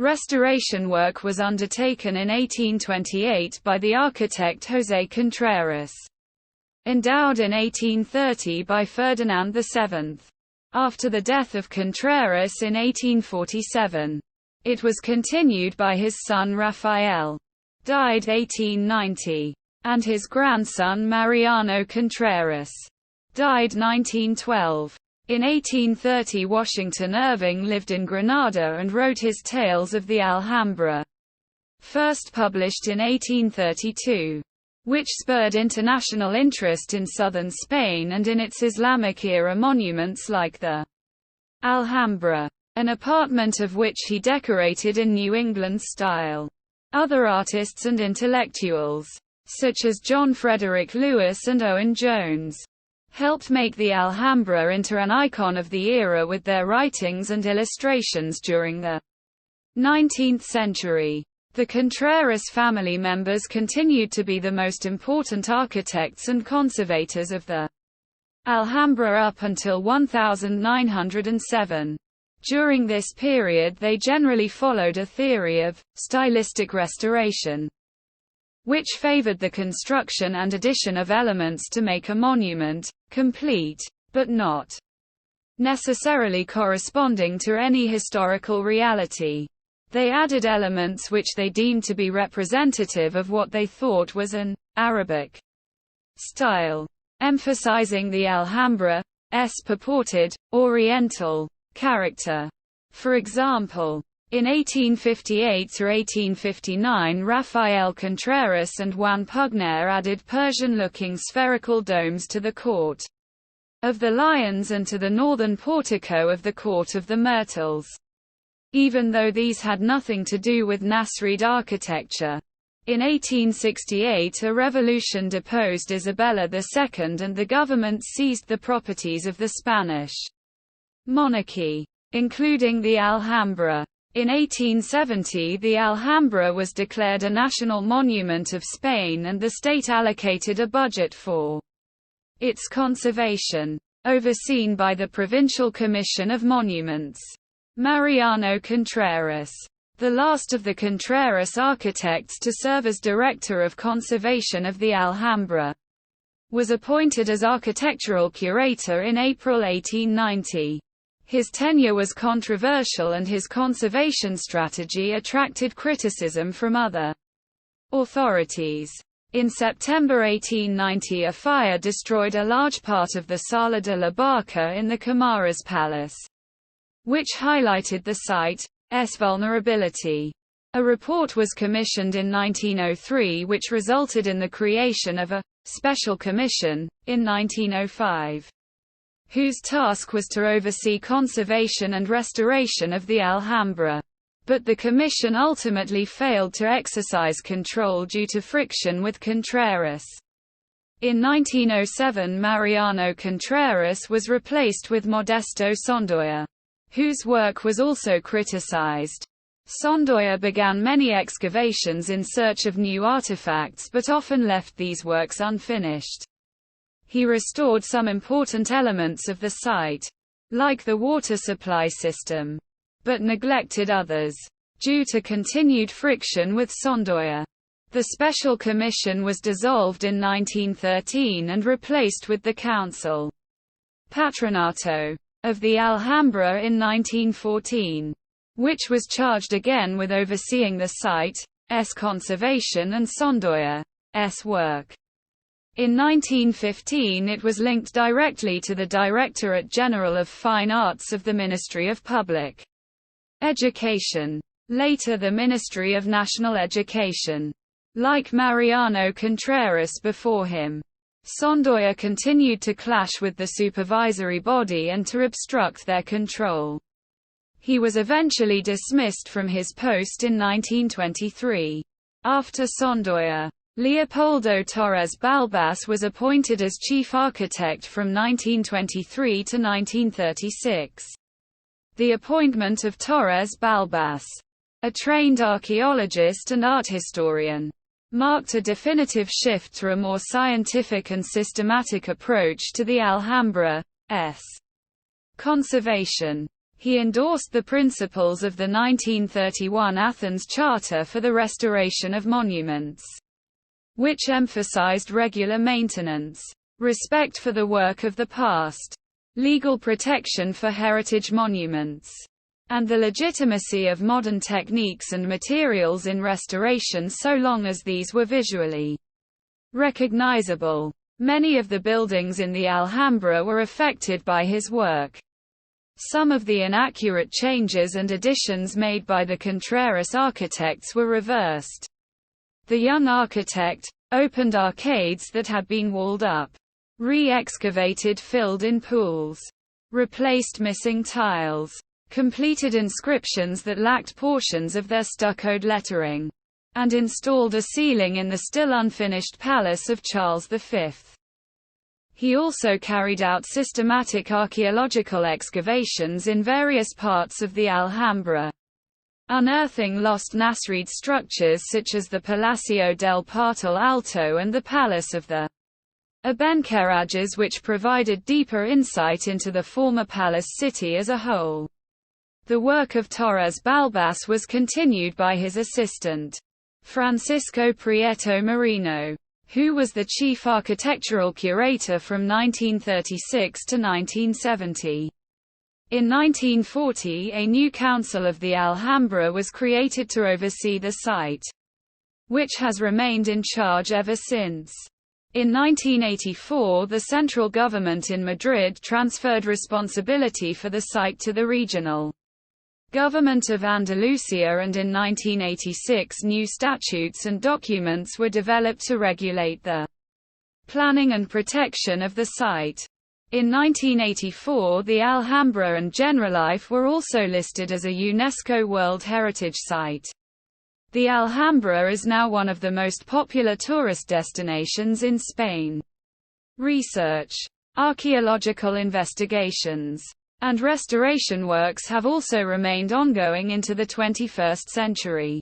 Restoration work was undertaken in 1828 by the architect José Contreras. Endowed in 1830 by Ferdinand VII. After the death of Contreras in 1847. It was continued by his son Rafael, died 1890, and his grandson Mariano Contreras, died 1912. In 1830 Washington Irving lived in Granada and wrote his Tales of the Alhambra, first published in 1832, which spurred international interest in southern Spain and in its Islamic-era monuments like the Alhambra, an apartment of which he decorated in New England style. Other artists and intellectuals, such as John Frederick Lewis and Owen Jones, helped make the Alhambra into an icon of the era with their writings and illustrations during the 19th century. The Contreras family members continued to be the most important architects and conservators of the Alhambra up until 1907. During this period they generally followed a theory of stylistic restoration, which favored the construction and addition of elements to make a monument complete, but not necessarily corresponding to any historical reality. They added elements which they deemed to be representative of what they thought was an Arabic style, emphasizing the Alhambra's purported Oriental character. For example, in 1858–1859 Rafael Contreras and Juan Pugner added Persian-looking spherical domes to the Court of the Lions and to the northern portico of the Court of the Myrtles, even though these had nothing to do with Nasrid architecture. In 1868 a revolution deposed Isabella II and the government seized the properties of the Spanish monarchy, including the Alhambra. In 1870 the Alhambra was declared a national monument of Spain and the state allocated a budget for its conservation, overseen by the Provincial Commission of Monuments. Mariano Contreras, the last of the Contreras architects to serve as Director of Conservation of the Alhambra, was appointed as architectural curator in April 1890. His tenure was controversial and his conservation strategy attracted criticism from other authorities. In September 1890 a fire destroyed a large part of the Sala de la Barca in the Comares Palace, which highlighted the site's vulnerability. A report was commissioned in 1903 which resulted in the creation of a special commission, in 1905. Whose task was to oversee conservation and restoration of the Alhambra. But the commission ultimately failed to exercise control due to friction with Contreras. In 1907 Mariano Contreras was replaced with Modesto Sondoya, whose work was also criticized. Sondoya began many excavations in search of new artifacts but often left these works unfinished. He restored some important elements of the site, like the water supply system, but neglected others. Due to continued friction with Sondoya, the Special Commission was dissolved in 1913 and replaced with the Council Patronato of the Alhambra in 1914, which was charged again with overseeing the site's conservation and Sondoya's work. In 1915 it was linked directly to the Directorate General of Fine Arts of the Ministry of Public Education, later the Ministry of National Education. Like Mariano Contreras before him, Sondoya continued to clash with the supervisory body and to obstruct their control. He was eventually dismissed from his post in 1923. After Sondoya, Leopoldo Torres Balbás was appointed as chief architect from 1923 to 1936. The appointment of Torres Balbás, a trained archaeologist and art historian, marked a definitive shift to a more scientific and systematic approach to the Alhambra's conservation. He endorsed the principles of the 1931 Athens Charter for the Restoration of Monuments, which emphasized regular maintenance, respect for the work of the past, legal protection for heritage monuments, and the legitimacy of modern techniques and materials in restoration so long as these were visually recognizable. Many of the buildings in the Alhambra were affected by his work. Some of the inaccurate changes and additions made by the Contreras architects were reversed. The young architect opened arcades that had been walled up, re-excavated filled-in pools, replaced missing tiles, completed inscriptions that lacked portions of their stuccoed lettering, and installed a ceiling in the still unfinished palace of Charles V. He also carried out systematic archaeological excavations in various parts of the Alhambra, unearthing lost Nasrid structures such as the Palacio del Partal Alto and the Palace of the Abencerrages, which provided deeper insight into the former palace city as a whole. The work of Torres Balbas was continued by his assistant, Francisco Prieto Moreno, who was the chief architectural curator from 1936 to 1970. In 1940, a new council of the Alhambra was created to oversee the site, which has remained in charge ever since. In 1984, the central government in Madrid transferred responsibility for the site to the regional government of Andalusia, and in 1986 new statutes and documents were developed to regulate the planning and protection of the site. In 1984, the Alhambra and Generalife were also listed as a UNESCO World Heritage Site. The Alhambra is now one of the most popular tourist destinations in Spain. Research, archaeological investigations, and restoration works have also remained ongoing into the 21st century.